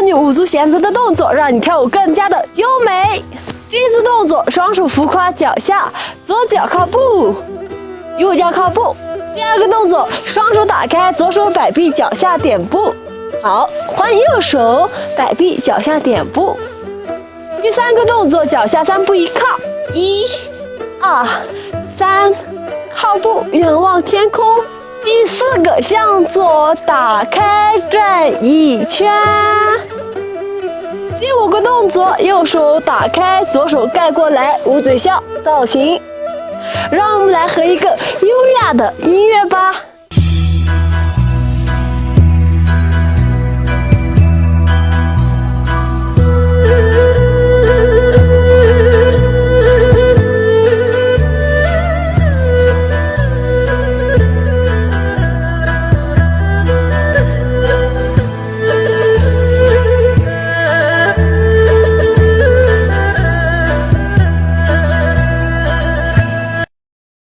你捂住弦子的动作，让你跳舞更加的优美。第一组动作，双手扶跨脚下，左脚靠步，右脚靠步。第二个动作，双手打开，左手摆臂，脚下点步。好，换右手摆臂，脚下点步。第三个动作，脚下3步一靠，1、2、3，靠步，远望天空。第四个，向左打开，转一圈。第五个动作，右手打开，左手盖过来，捂嘴笑造型。让我们来和一个优雅的音乐吧。